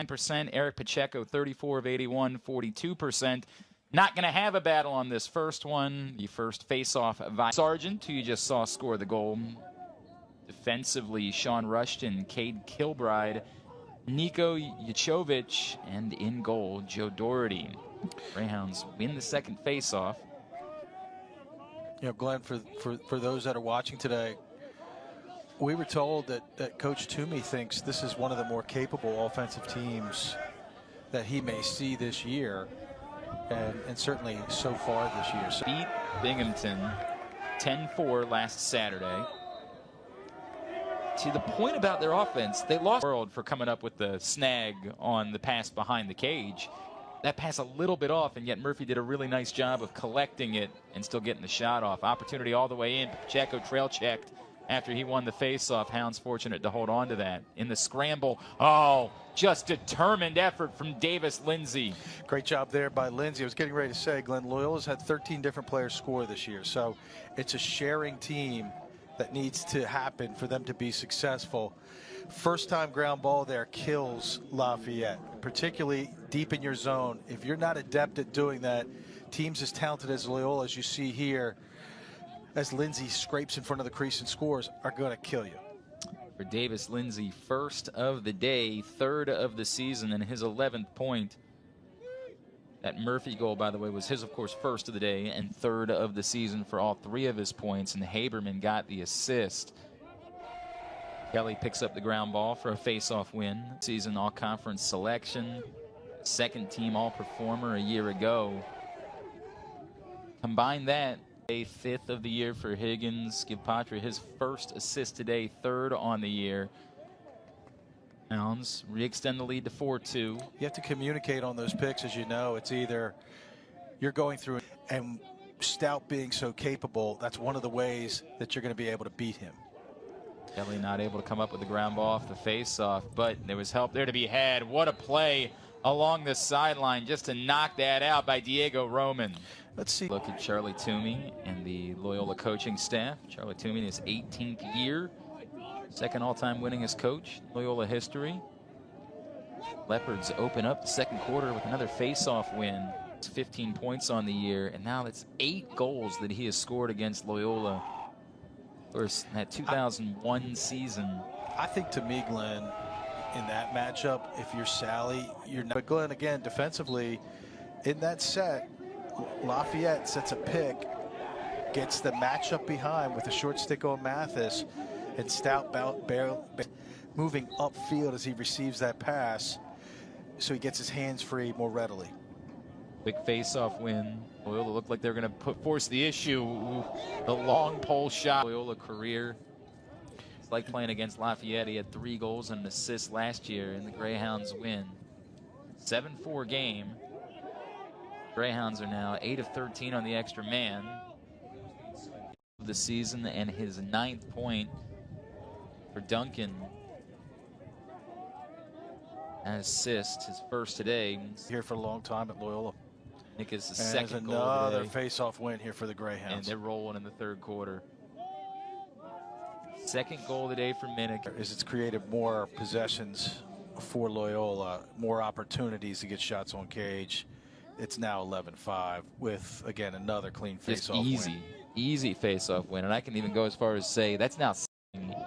9%. Eric Pacheco, 34 of 81, 42%. Not going to have a battle on this first one. The first face-off by Sargent, who you just saw score the goal. Defensively, Sean Rushton, Cade Kilbride, Nico Yachovic, and in goal, Joe Doherty. Greyhounds win the second face-off. You know, Glenn, for those that are watching today, we were told that Coach Toomey thinks this is one of the more capable offensive teams that he may see this year, and certainly so far this year. So beat Binghamton 10-4 last Saturday. To the point about their offense, they lost the world for coming up with the snag on the pass behind the cage. That pass a little bit off, and yet Murphy did a really nice job of collecting it and still getting the shot off. Opportunity all the way in. Pacheco trail checked after he won the face-off. Hounds fortunate to hold on to that. In the scramble, oh, just determined effort from Davis Lindsay. Great job there by Lindsay. I was getting ready to say, Glenn, Loyola's had 13 different players score this year, so it's a sharing team that needs to happen for them to be successful. First time ground ball there kills Lafayette, particularly deep in your zone. If you're not adept at doing that, teams as talented as Loyola, as you see here, as Lindsay scrapes in front of the crease and scores, are going to kill you. For Davis Lindsay, first of the day, third of the season, and his 11th point. That Murphy goal, by the way, was his, of course, first of the day and third of the season for all three of his points, and Haberman got the assist. Kelly picks up the ground ball for a face-off win. Season all-conference selection. Second team all-performer a year ago. Combine that, a fifth of the year for Higgins. Give Patra his first assist today, third on the year. Hounds re-extend the lead to 4-2. You have to communicate on those picks, as you know. It's either you're going through, and Stout being so capable, that's one of the ways that you're going to be able to beat him. Kelly not able to come up with the ground ball off the face-off, but there was help there to be had. What a play along the sideline just to knock that out by Diego Roman. Let's see. Look at Charlie Toomey and the Loyola coaching staff. Charlie Toomey in his 18th year. Second all-time winningest coach in Loyola history. Leopards open up the second quarter with another face-off win. It's 15 points on the year, and now it's 8 goals that he has scored against Loyola for that 2001 season. I think, to me, Glenn, in that matchup, if you're Sally, you're not. But Glenn, again, defensively, in that set, Lafayette sets a pick, gets the matchup behind with a short stick on Mathis, and Stout moving upfield as he receives that pass, so he gets his hands free more readily. Big face-off win. Loyola looked like they're going to force the issue. The long pole shot. Loyola career. It's like playing against Lafayette. He had 3 goals and an assist last year, and the Greyhounds win. 7-4 game. Greyhounds are now 8 of 13 on the extra man of the season, and his 9th point for Duncan. An assist, his first today. Here for a long time at Loyola. Nick is the second goal another today. face-off win here for the Greyhounds. And they're rolling in the third quarter. Second goal of the day for Minnick. It's created more possessions for Loyola, more opportunities to get shots on cage. It's now 11-5 with, again, another clean face-off win. Easy face-off win. And I can even go as far as say that's now.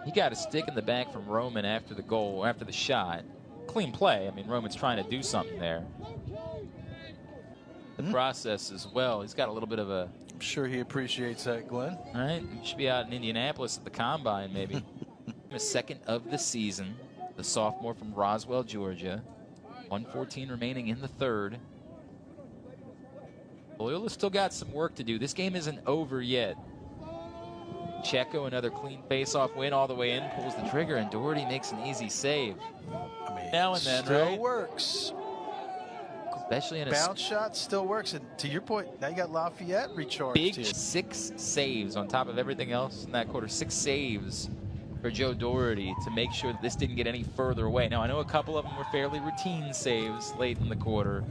He got a stick in the back from Roman after the goal, after the shot. Clean play. I mean, Roman's trying to do something there. The process as well. He's got a little bit of a... I'm sure he appreciates that, Glenn. All right. He should be out in Indianapolis at the Combine, maybe. The second of the season. The sophomore from Roswell, Georgia. 1:14 remaining in the third. Loyola still got some work to do. This game isn't over yet. Pacheco, another clean face-off win all the way in, pulls the trigger, and Doherty makes an easy save. I mean, now and then, still right? Works. Especially in a bounce shot still works, and to your point, now you got Lafayette recharged. Big here. 6 saves on top of everything else in that quarter. 6 saves for Joe Doherty to make sure that this didn't get any further away. Now I know a couple of them were fairly routine saves late in the quarter,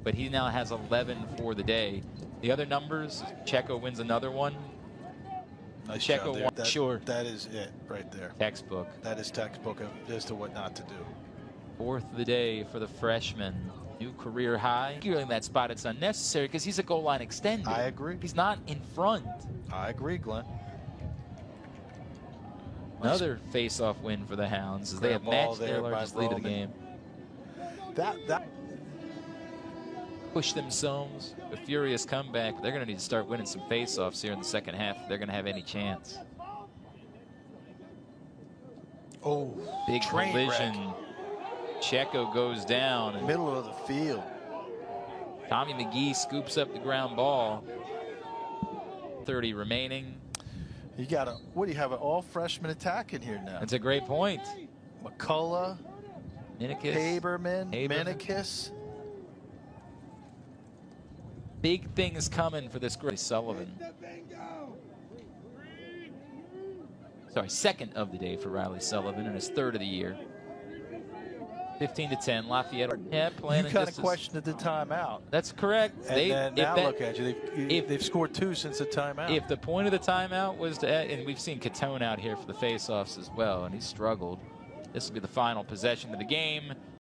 but he now has 11 for the day. The other numbers, Pacheco wins another one. Nice Pacheco job there. sure. That is it right there. Textbook. That is textbook as to what not to do. Fourth of the day for the freshman. New career high. Securing that spot, it's unnecessary because he's a goal line extender. I agree. He's not in front. I agree, Glenn. Another face-off win for the Hounds as they have matched their largest lead of the game. That Push themselves. A furious comeback. They're going to need to start winning some face-offs here in the second half if they're going to have any chance. Oh, big collision. Pacheco goes down. Middle of the field. Tommy McGee scoops up the ground ball. 30 remaining. You got a, what do you have, an all freshman attack in here now? That's a great point. McCullough, Minikis, Haberman, Minikis. Big things coming for this great Sullivan. Sorry, second of the day for Riley Sullivan and his third of the year. 15-10, Lafayette. Yeah, playing. You kind of questioned the timeout. That's correct. And now look at you. They've scored 2 since the timeout. If the point of the timeout was to, and we've seen Catone out here for the faceoffs as well, and he struggled. This will be the final possession of the game.